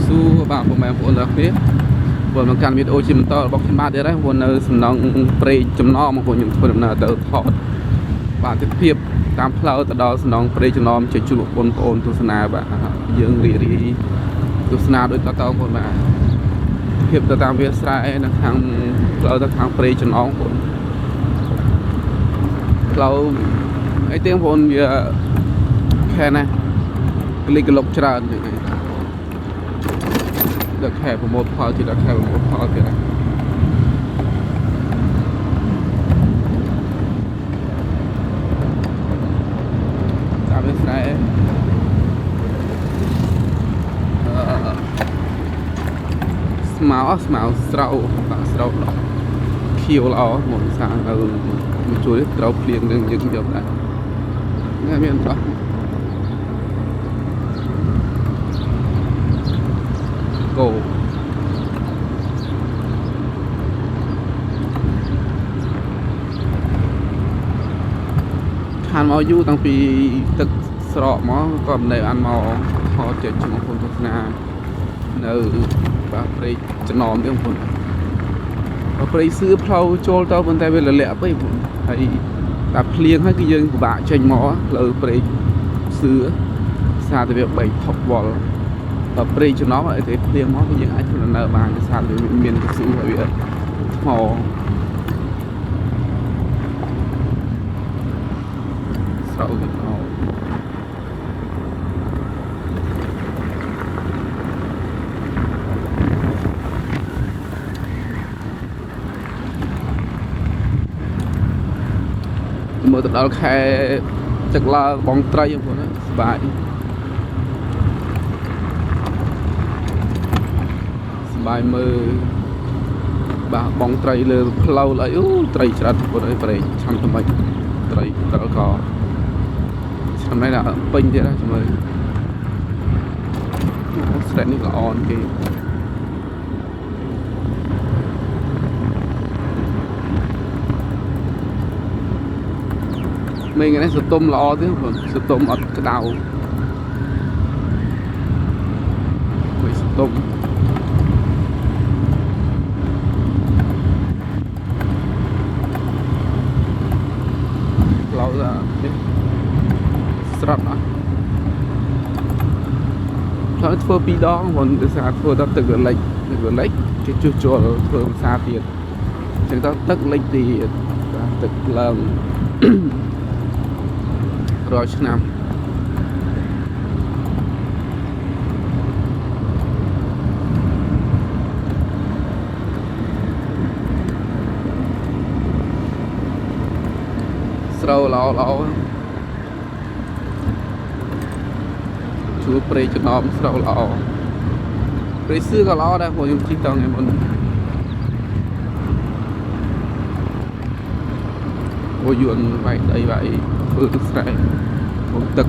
ស៊ូបាទបងប្អូនទាំងគ្នាបងមកកាន់វីដេអូជាបន្តរបស់ខ្ញុំបាទទៀតហើយបងនៅសំណង់ព្រៃចំណងបងប្អូនខ្ញុំធ្វើដំណើរទៅថតបាទទិដ្ឋភាពតាមផ្លូវទៅដល់សំណង់ព្រៃចំណងជាជួបបងប្អូនទស្សនាបាទយើងរីទស្សនាដូចតបងប្អូនបាទភាពទៅតាមវាលស្រែនៅខាងផ្លូវទៅខាងព្រៃចំណងបងប្អូនផ្លូវអីទាំងបងប្អូនវាខែណាក្លិកក្លុកច្រើនហ្នឹងដល់ខែប្រមូលផលទៀតដល់ខែប្រមូលផលទៀតតាមវាលស្រែស្មៅស្រូវបាទស្រូវដកខៀវល្អមកសានៅជួយត្រូវភ្លៀងនឹងយើងយកដែរនេះមានអត់គោខានមកយូរតាំងពីទឹកស្រកមកក៏មិនដែលបានមកថតចេញជាមួយបងប្អូនទស្សនានៅបាទព្រៃចំណោមទេបងប្អូនព្រៃសឿផ្លូវចូលទៅប៉ុន្តែវាលលាក់ពេកបងហើយតែភ្លៀងហើយគឺយើងពិបាកចេញមកផ្លូវព្រៃសឿសារទៅវា3ថប់វល់ព្រៃចំណោមឲ្យតែភ្លៀងមកគឺយើងអាចធ្វើដំណើរបានដោយសារវាមានកស៊ូហើយវាថ្មស្រោវាមើលទៅដល់ខែទឹកឡើងបងត្រីបងប្អូនសប្បាយមើលបាទបងត្រីលើផ្លូវអីអូត្រីច្រើនបងប្អូនអើយប្រេងឆាំថ្មិចត្រីដល់ក៏ឆាំនេះដល់ពេញទៀតណាមើលស្រែនេះល្អគេមេងនេះសតុំល្អទេបងសតុំអត់ក្តៅមួយសតុំផ្លូវនេះស្រាប់អត់ផ្លូវធ្វើ2ដងបងដោយសារធ្វើដល់ទឹកវាលិចគេជួសជុលធ្វើភាសាទៀតអញ្ចឹងទៅទឹកលិចទៀតទឹកឡើងរាល់ឆ្នាំស្រូវល្អជួបព្រៃចំណោមស្រូវល្អព្រៃសឿក៏ល្អដែរព្រោះខ្ញុំជិះតថ្ងៃមុនអូយួនវាយដីវាយធ្វើទឹកស្រែមកទឹក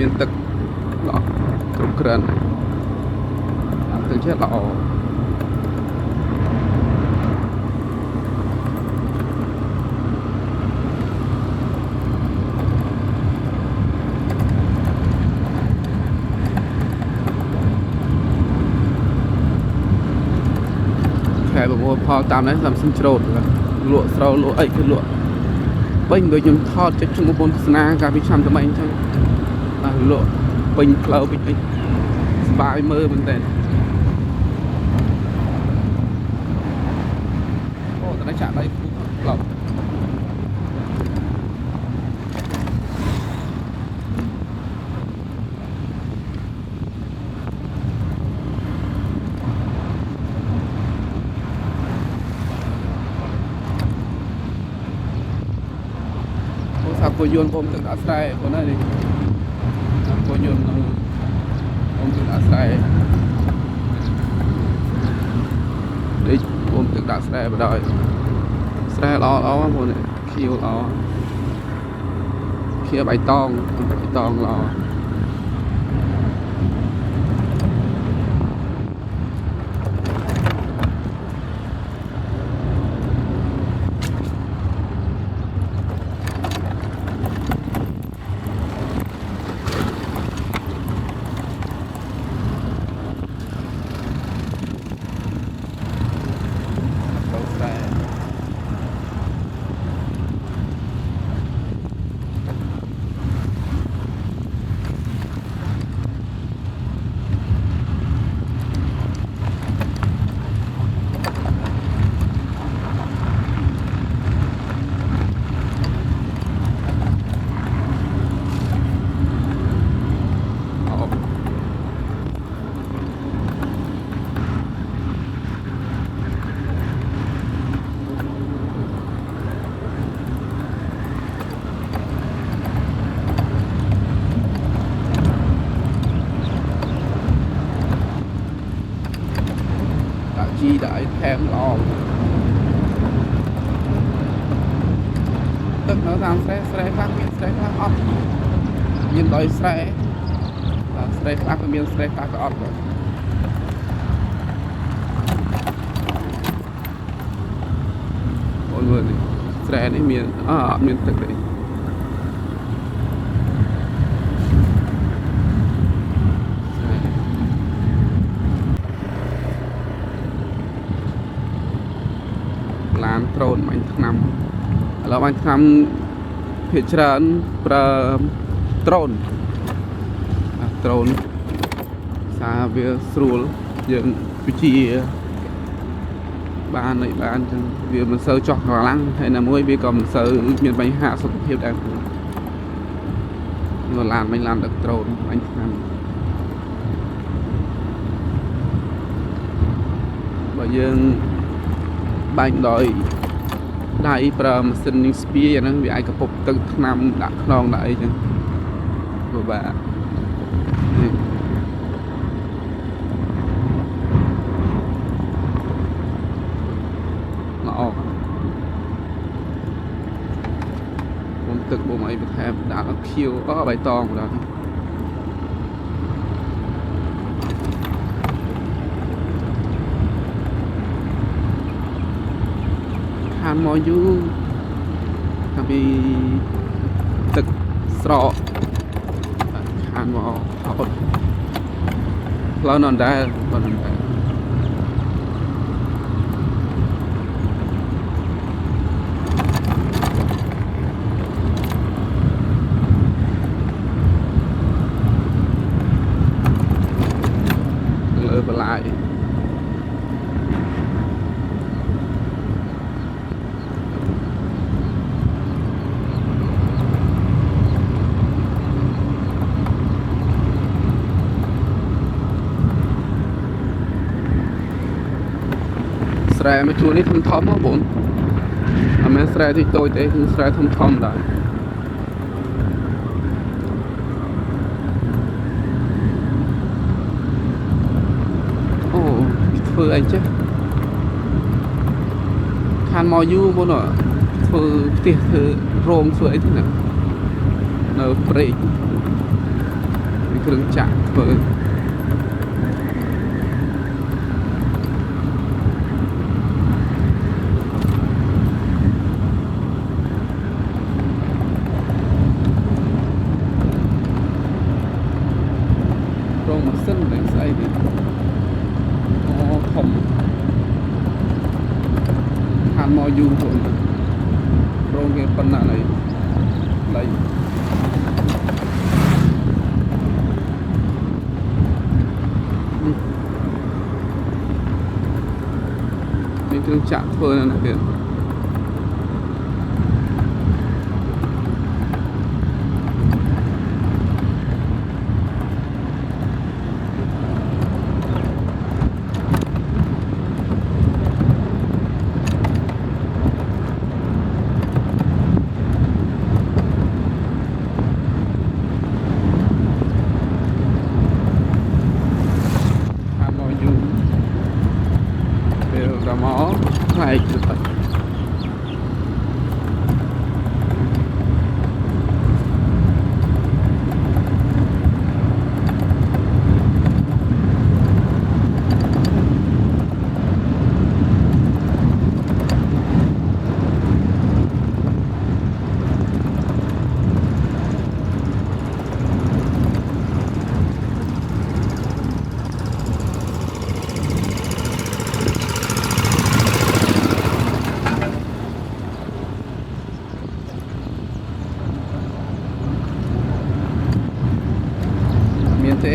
មានទឹកល្អគ្រប់គ្រាន់ទឹកជាល្អខែប្រមូលផលតាមនេះសំសិនច្រូតលក់ស្រូវលក់អីគឺលក់ពេញដូចខ្ញុំថតចិត្តជាមួយបងទស្សនាកាលពីឆ្នាំថ្មីអញ្ចឹងលក់ពេញផ្លូវពេញអីសប្បាយមើលមែនតើអូតែចាក់ដៃផ្លូវថាពយន្តខ្ញុំទឹកដាក់ស្រែបងណានេះពយន្ត ស្រែនេះបងទឹកដាក់ស្រែបណ្ដោយស្រែល្អល្អបងនេះខៀវល្អខៀវបៃតងល្អជីដាក់ឲ្យថែមល្អទឹកនៅតាមស្រែខ្លះមានស្រែខ្លះអត់មានដោយស្រែខ្លះក៏មានស្រែខ្លះក៏អត់ដែរអូនមើលនេះស្រែនេះមានអត់មានទឹកទេឡានដ្រូនបាញ់ថ្នាំឥឡូវបាញ់ថ្នាំភាគច្រើនប្រើដ្រូនសារវាស្រួលយើងវិជាបានអញ្ចឹងវាមិនសូវចោះកម្លាំងហើយណាមួយវាក៏មិនសូវមានបញ្ហាសុខភាពដែរនៅឡានបាញ់ឡានដឹកដ្រូនបាញ់ថ្នាំបើយើងបាញ់ដោយដៃប្រើម៉ាស៊ីននេះស្ពាយអាហ្នឹងវាអាចកពុបទឹកថ្នាំដាក់ខ្នងដាក់អីចឹងពិបាកល្អបងទឹកបងអីបន្ថែមដាក់ឲ្យខៀវបៃតងម្ដងខានមកយូរតាំងពីទឹកស្រកខានមកអត់ផ្លូវនៅដែរបើនៅដែរលើបន្លាយស្រែមួយជួរនេះធំៗមកបងអត់មែនស្រែទីតូចទេគឺស្រែធំដែរអូធ្វើអីចេះខានមកយូរបងធ្វើផ្ទះធ្វើរោងធ្វើអីទេណានៅព្រែកមានគ្រឿងចាក់ធ្វើម៉ាស៊ីនស្អីនេះធំខានមកយូរផងរោងគេប៉ុណ្ណានេះដៃមានគ្រឿងចាក់ធ្វើនៅនេះទៀត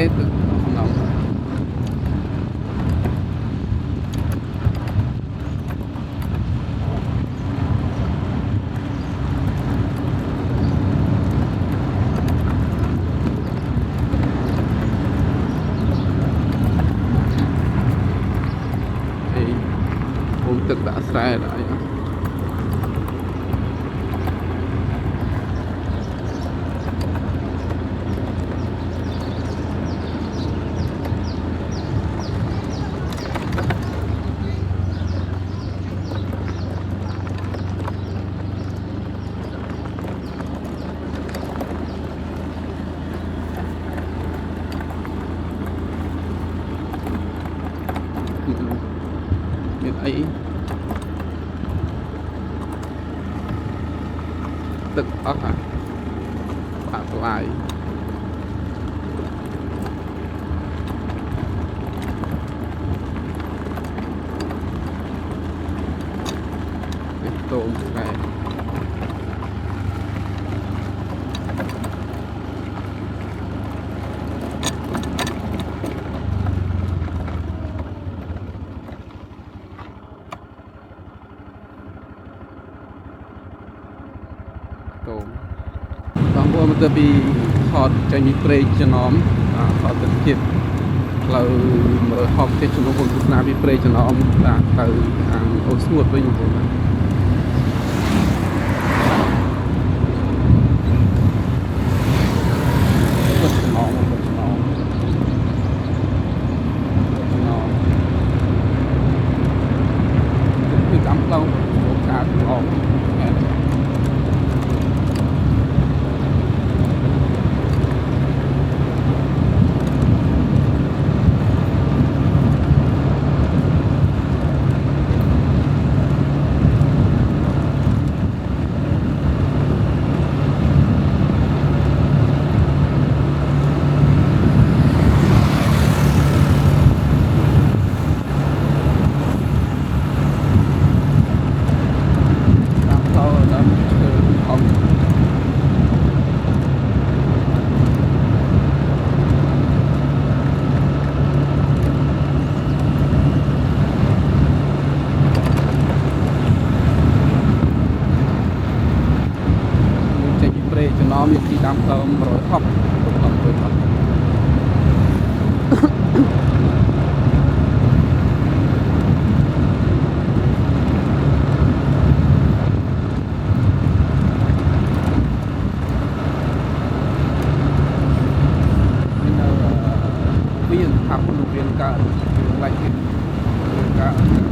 គេទឹកក្នុងទឹកដាក់ស្រែដែរមានអីទឹកអស់ហ่ะបាក់ថ្លៃតូនស្រែតូនបងប្អូនមកទៅពីថតចេញពីព្រៃចំណោមថតទឹកជាតិផ្លូវ160ទេជំនួសពលទស្សនាពីព្រៃចំណោមដាក់ទៅខាងអូស្ងួតវិញបងប្អូនណាគឺកម្មផ្លូវអូកាសអងចំណោមទីតាមផ្លូវ160វាថាមនុស្សរៀនកើតឡាយទៀតកើត អ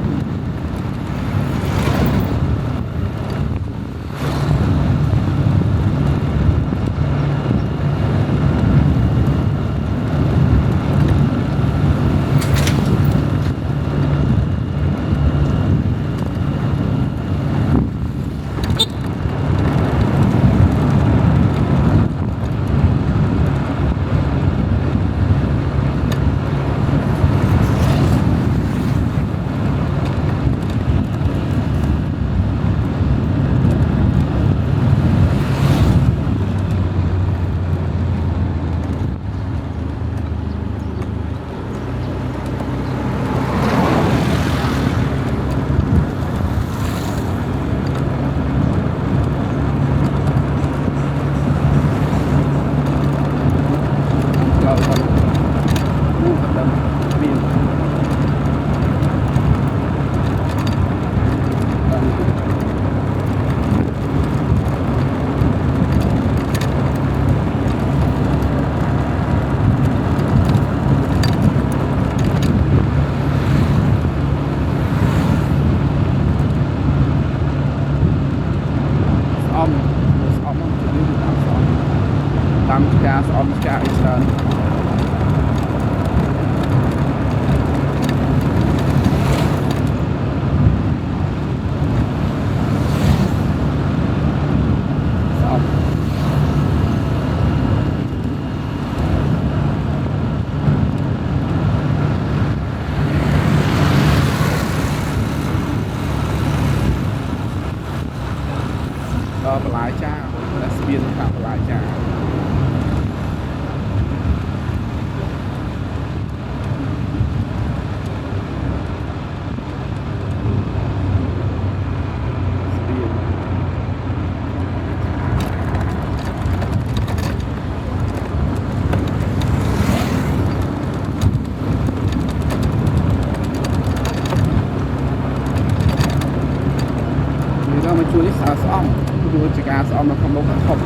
chỉ cá xong nó không có khóc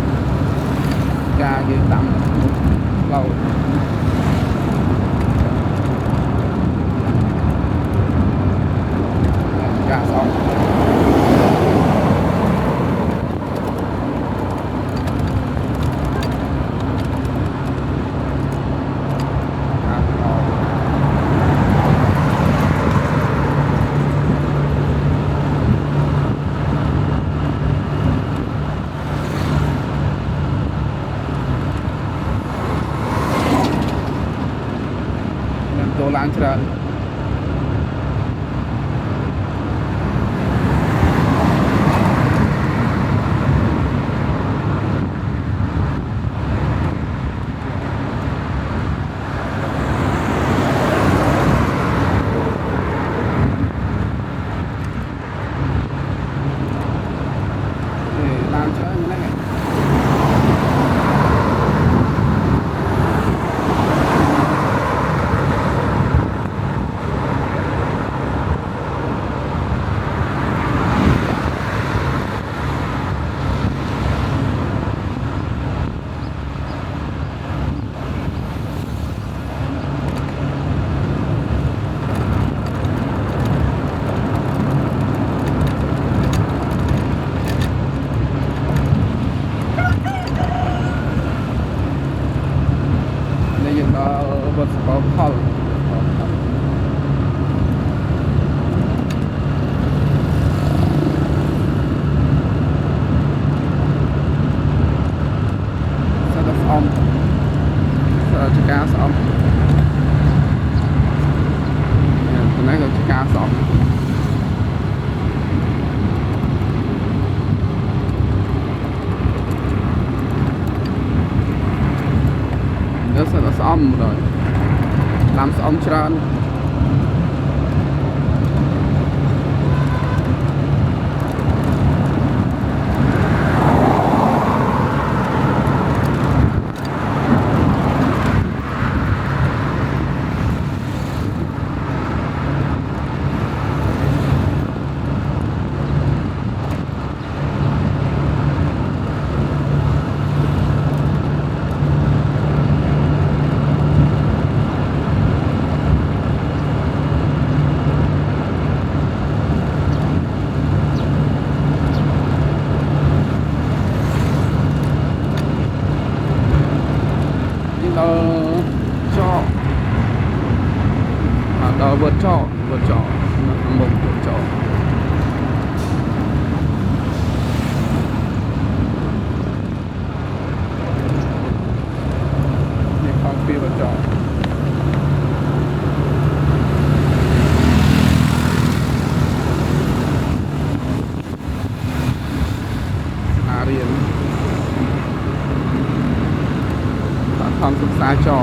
cá cái tắm lâu cá xong đồ langច្រើនឡើងច្រើនហ្នឹង vượt cóផលsao được ông sao chỉ cá xong cái này là chỉ cá xong nó sẽ là xong rồi làm xongច្រើនvượt trọ một vượt trọนี่ของฟรีvượt trọเรียนทำศึกษาจอ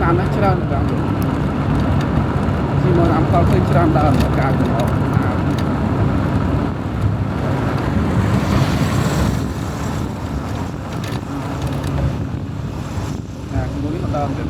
តាមនេះច្រើនដល់ទីមកតាមផលឃើញច្រើនដល់ការទៅមកណាគំនេះមកដល់ទៀត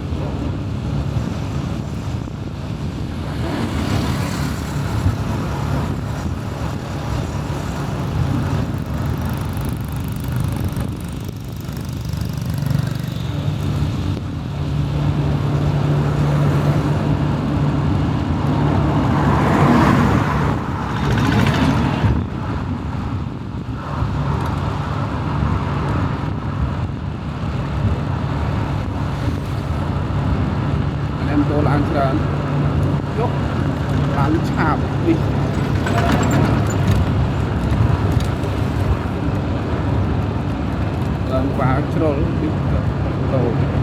đồឡើងច្រើនយកឡើងឆាបនេះឡើងក្បាលជ្រុលនេះដូរ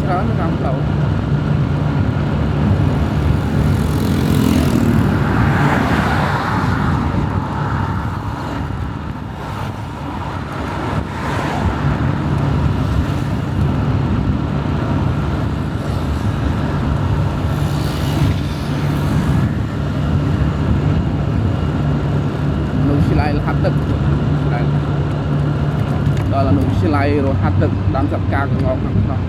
ច្រើននៅតាមផ្លូវនោះឆ្លៃលហាត់ទឹកឆ្លៃដល់នោះឆ្លៃរហាត់ទឹកដាំសប្ការកងខាងក្នុង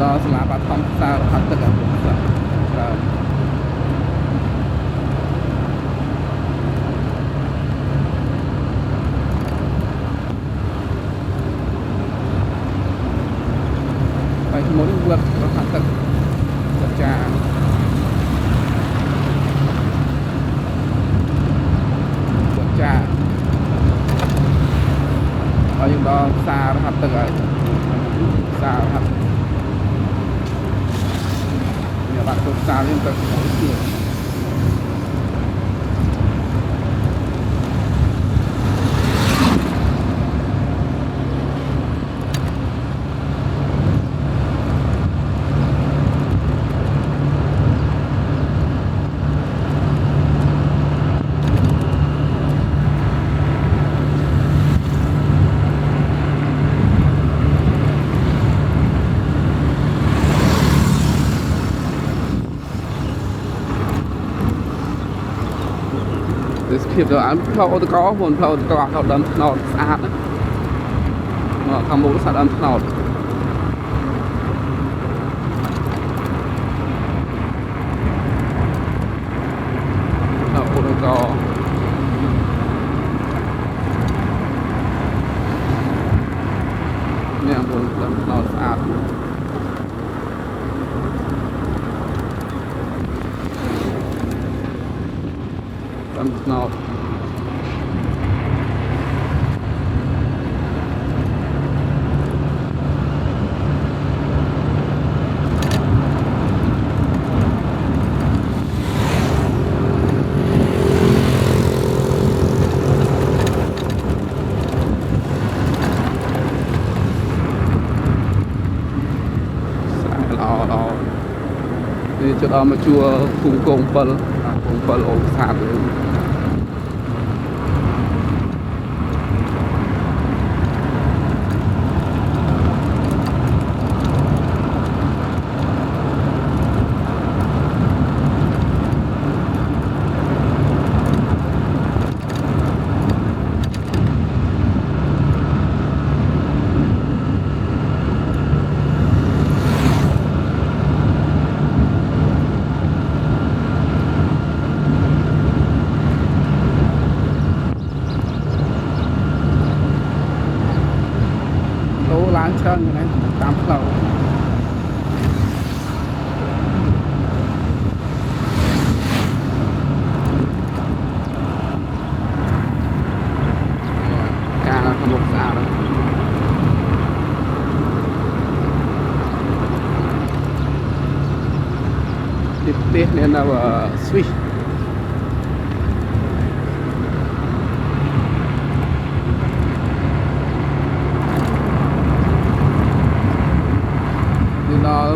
ដល់សាលាបឋមផ្សារហាត់ទឹកអាពួកច្រើនហើយឈ្មោះនេះវត្តហាត់ទឹកចាចាហើយយើងដល់ផ្សារហាត់ទឹកហើយផ្សារហាត់bạn tôi xa lên tận sáu triệuភាពទៅអានផ្លូវអូតកោបងផ្លូវអូតកោเขาដើមថ្នោតស្អាតណាខាងមុខស្អាតដើមថ្នោតអូតកោនេះបងដើមថ្នោតស្អាតដើមថ្នោតนี่จะเอามาจัวคุงกงเปิลโอสาดเลยឡើងច្រើនហ្នឹងតាមផ្លូវការខាងមុខស្អាតទីផ្ទះនេះនៅស្វីស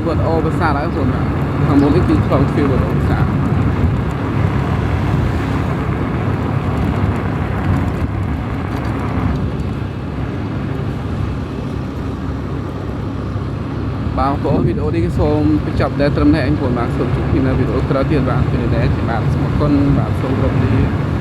vượt ô bên xa đấy rồi hàng một cái cứ không phiêu vượt ô xa bao có video đi cái xôm cái chọc để tâm này anh của bạn sử dụng khi là video tra tiền bạn thì để bạn một con bạn sâu rộng đi